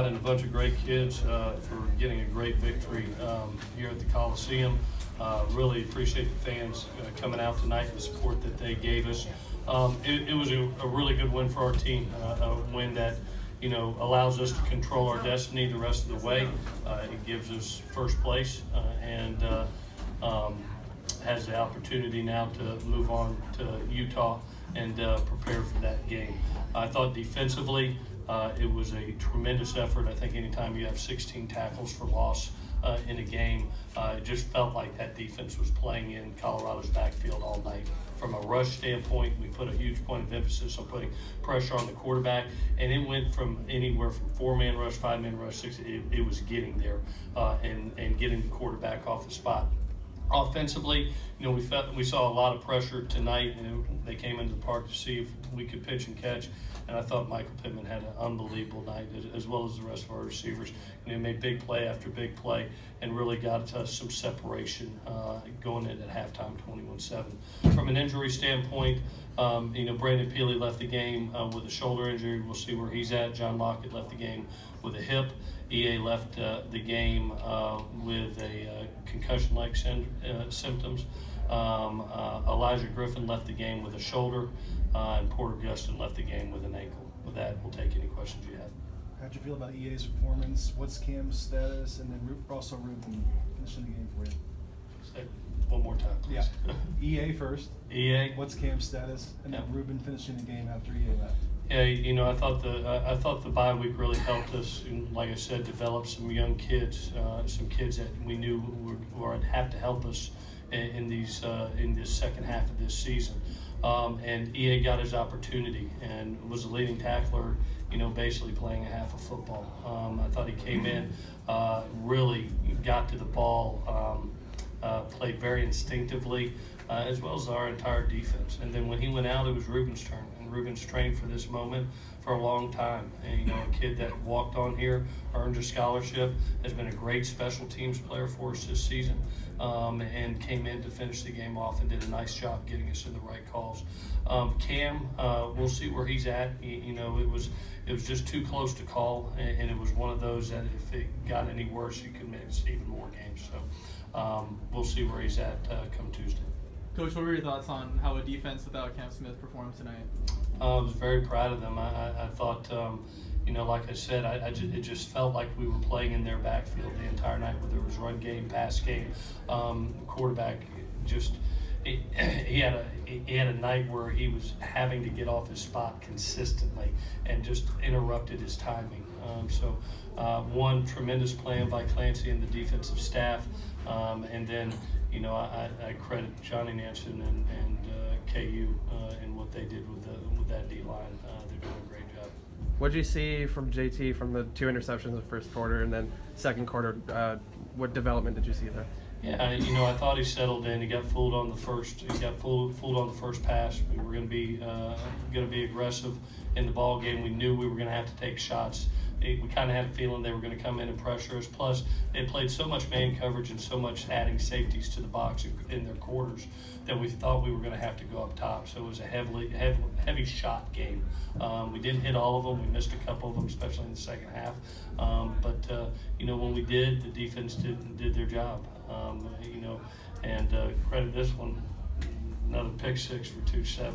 got in a bunch of great kids for getting a great victory here at the Coliseum. Really appreciate the fans coming out tonight and the support that they gave us. It was a really good win for our team, a win that allows us to control our destiny the rest of the way. It gives us first place and has the opportunity now to move on to Utah and prepare for that game. I thought defensively it was a tremendous effort. I think anytime you have 16 tackles for loss in a game, it just felt like that defense was playing in Colorado's backfield all night. From a rush standpoint, we put a huge point of emphasis on putting pressure on the quarterback, and it went from anywhere from 4-man rush, 5-man rush, 6. It was getting there and getting the quarterback off the spot. Offensively, we saw a lot of pressure tonight, and they came into the park to see if we could pitch and catch. And I thought Michael Pittman had an unbelievable night, as well as the rest of our receivers. He made big play after big play and really got us some separation going in at halftime, 21-7. From an injury standpoint, Brandon Peely left the game with a shoulder injury. We'll see where he's at. John Lockett left the game with a hip. EA left the game with a concussion-like symptoms. Elijah Griffin left the game with a shoulder, and Porter Gustin left the game with an ankle. With that, we'll take any questions you have. How'd you feel about EA's performance? What's Cam's status? And then also Ruben finishing the game for you. Say one more time, please. Yeah. EA first. EA. What's Cam's status? And then Ruben finishing the game after EA left. Yeah, I thought the bye week really helped us, and like I said, develop some young kids, some kids that we knew would have to help us in this second half of this season. And EA got his opportunity and was a leading tackler, basically playing a half of football. I thought he came in, really got to the ball, played very instinctively, as well as our entire defense. And then when he went out, it was Ruben's turn. And Ruben's trained for this moment for a long time. And, a kid that walked on here, earned a scholarship, has been a great special teams player for us this season, and came in to finish the game off and did a nice job getting us in the right calls. Cam, we'll see where he's at. It was just too close to call, and it was one of those that if it got any worse, you could miss even more games. So we'll see where he's at come Tuesday. Coach, what were your thoughts on how a defense without Cam Smith performed tonight? I was very proud of them. I thought, like I said, it just felt like we were playing in their backfield the entire night, whether it was run game, pass game, quarterback. Just he had a night where he was having to get off his spot consistently and just interrupted his timing. So one tremendous plan by Clancy and the defensive staff, and then I credit Johnny Nansen and KU and what they did with that D-line. They're doing a great job. What did you see from JT from the 2 interceptions in the first quarter, and then second quarter? What development did you see there? Yeah, I thought he settled in. He got fooled on the first. He got fooled on the first pass. We were going to be aggressive in the ball game. We knew we were going to have to take shots. We kind of had a feeling they were going to come in and pressure us. Plus, they played so much man coverage and so much adding safeties to the box in their quarters that we thought we were going to have to go up top. So it was a heavy shot game. We didn't hit all of them. We missed a couple of them, especially in the second half. But when we did, the defense did their job. And credit this one, another pick six for 2-7.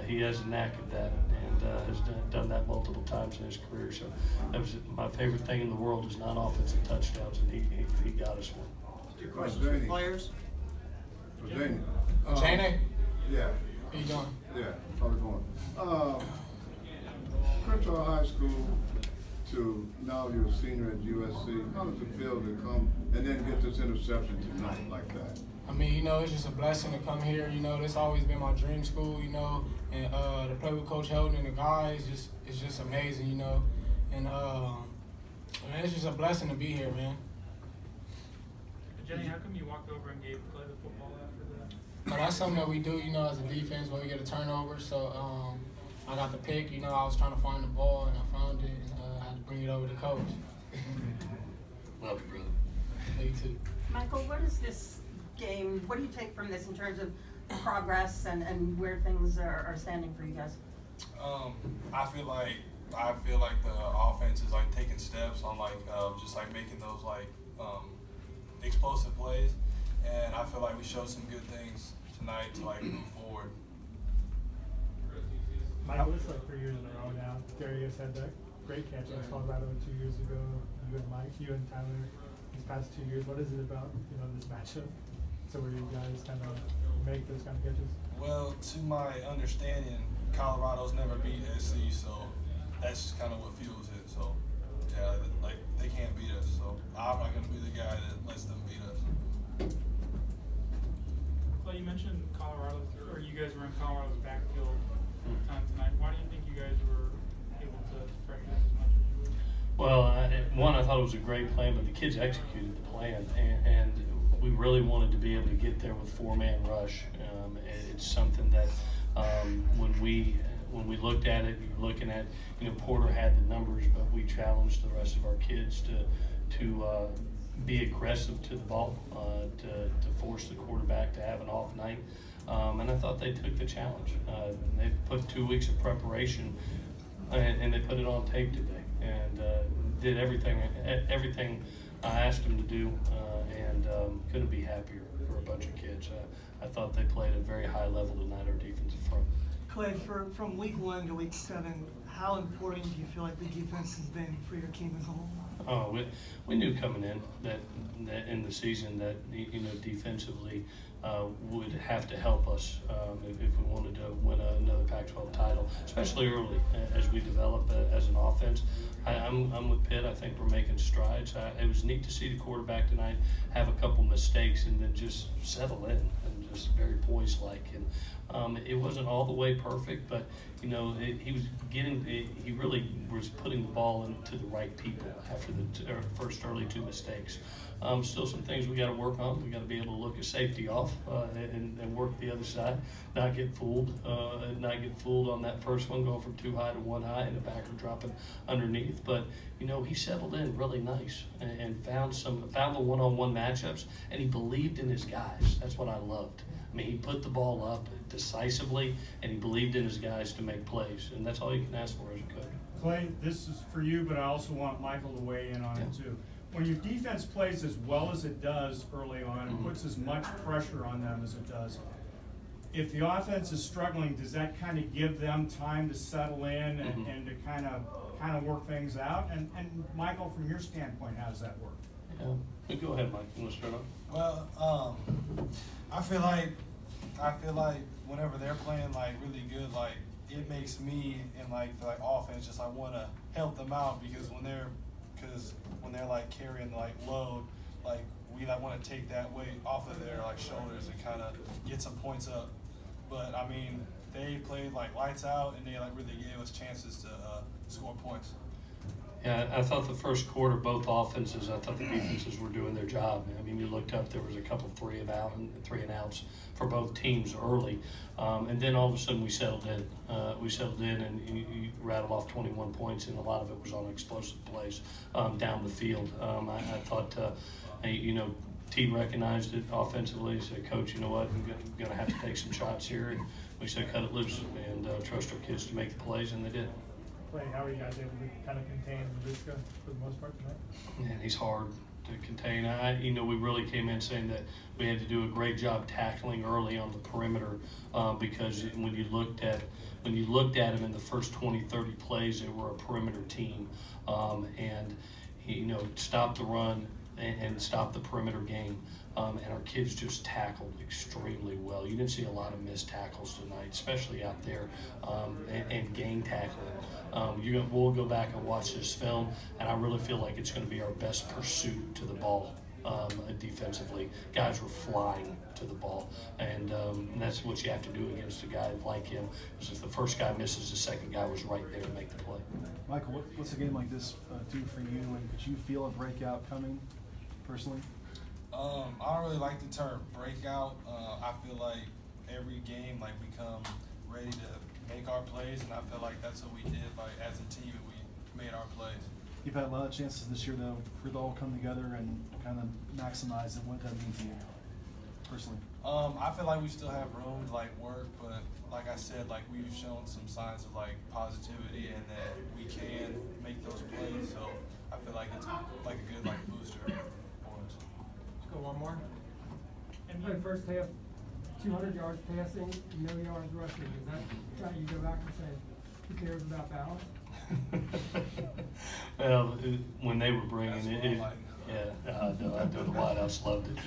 He has a knack of that and has done that multiple times in his career. So that was my favorite thing in the world is non-offensive touchdowns, and he got us one. Two questions for players. Ajene? Yeah. How you doing? Yeah, how's it going? Crenshaw High School to now you're a senior at USC. How does it feel to come and then get this interception tonight like that? I mean, it's just a blessing to come here. This always been my dream school, and to play with Coach Helton and the guys, it's just amazing, And it's just a blessing to be here, man. Jenny, how come you walked over and gave Clay the football after that? But that's something that we do, as a defense when we get a turnover. So I got the pick, I was trying to find the ball, and I found it, and I had to bring it over to Coach. Love you, brother. Me too. Michael, what is this game? What do you take from this in terms of progress and where things are standing for you guys? I feel like the offense is taking steps just like making those like explosive plays. And I feel like we showed some good things tonight to like move forward. Michael, it's like 3 years in a row now. Darius had that great catch against Colorado 2 years ago. You and Mike, you and Tyler, these past 2 years. What is it about this matchup? So where you guys kind of make those kind of catches? Well, to my understanding, Colorado's never beat SC, so that's just kind of what fuels it. So yeah, like they can't beat us. So I'm not gonna be the guy that lets them beat us. Well, you mentioned Colorado, or you guys were in Colorado's backfield tonight. Why do you think you guys were able to pressure them as much as you were? Well, I thought it was a great plan, but the kids executed the plan, and we really wanted to be able to get there with 4-man rush. It's something that when we looked at it, you're looking at, Porter had the numbers, but we challenged the rest of our kids to be aggressive to the ball, to force the quarterback to have an off night. And I thought they took the challenge. They've put 2 weeks of preparation, and they put it on tape today, and did everything I asked them to do, and couldn't be happier for a bunch of kids. I thought they played at a very high level tonight, our defensive front. Clay, from week 1 to week 7, how important do you feel like the defense has been for your team as a whole? Oh, we knew coming in that in the season that defensively would have to help us if we wanted to win another Pac-12 title, especially early as we develop as an offense. I'm with Pitt. I think we're making strides. It was neat to see the quarterback tonight have a couple mistakes and then just settle in and just very poised-like. And it wasn't all the way perfect, but he really was putting the ball into the right people after the first early 2 mistakes. Still some things we got to work on. We got to be able to look a safety off and work the other side, not get fooled on that first one, going from 2 high to 1 high and the backer dropping underneath. But he settled in really nice and found the one-on-one matchups, and he believed in his guys. That's what I loved. I mean, he put the ball up decisively, and he believed in his guys to make plays, and that's all you can ask for as a coach. Clay, this is for you, but I also want Michael to weigh in on it too. When your defense plays as well as it does early on and puts as much pressure on them as it does, if the offense is struggling, does that kind of give them time to settle in and to kind of work things out? And Michael, from your standpoint, how does that work? Yeah. Go ahead, Mike. You want to start off? Well, I feel like whenever they're playing like really good, like it makes me and like the offense just want to help them out because when they're like carrying like load, like we want to take that weight off of their like shoulders and kind of get some points up. But I mean, they played like lights out and they like really gave us chances to score points. Yeah, I thought the first quarter, both offenses, I thought the defenses were doing their job. I mean, you looked up, there was a couple 3 and outs for both teams early. And then all of a sudden we settled in. And you rattled off 21 points, and a lot of it was on explosive plays down the field. I thought, T recognized it offensively. He said, Coach, you know what, I'm going to have to take some shots here. And we said, cut it loose and trust our kids to make the plays, and they did. Clay, how are you guys able to kind of contain Laviska for the most part tonight? Man, he's hard to contain. We really came in saying that we had to do a great job tackling early on the perimeter because when you looked at him in the first 20, 30 plays, they were a perimeter team, and stopped the run and stopped the perimeter game. And our kids just tackled extremely well. You didn't see a lot of missed tackles tonight, especially out there, and gang tackling. We'll go back and watch this film, and I really feel like it's going to be our best pursuit to the ball defensively. Guys were flying to the ball, and that's what you have to do against a guy like him, because if the first guy misses, the second guy was right there to make the play. Michael, what's a game like this do for you, and could you feel a breakout coming personally? I don't really like the term breakout. I feel like every game, like we come ready to make our plays, and I feel like that's what we did, like as a team, and we made our plays. You've had a lot of chances this year, though, for it all come together and kind of maximize it. What does that mean to you personally? I feel like we still have room to like work, but like I said, like we've shown some signs of like positivity and that we can make those plays. So I feel like it's like a good like booster for us. Let's go one more. And Played first half, 200 yards passing, no yards rushing. Does that try you go back and say, who cares about balance? Well, when they were bringing That's it, what I like. yeah, I know the wideouts loved it.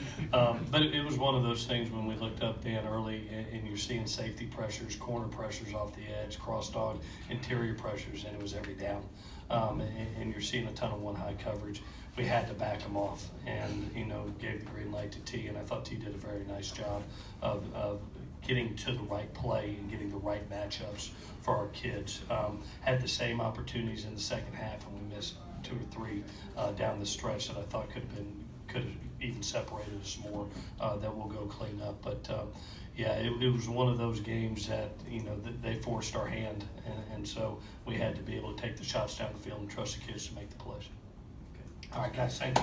But it was one of those things when we looked up Dan early, and you're seeing safety pressures, corner pressures off the edge, cross dog, interior pressures, and it was every down. And you're seeing a ton of one high coverage. We had to back them off, and gave the green light to T, and I thought T did a very nice job of getting to the right play and getting the right matchups for our kids. Had the same opportunities in the second half, and we missed 2 or 3 down the stretch that I thought could have even separated us more. That we'll go clean up. But yeah, it was one of those games that that they forced our hand, and so we had to be able to take the shots down the field and trust the kids to make the plays. All right, guys, thank you.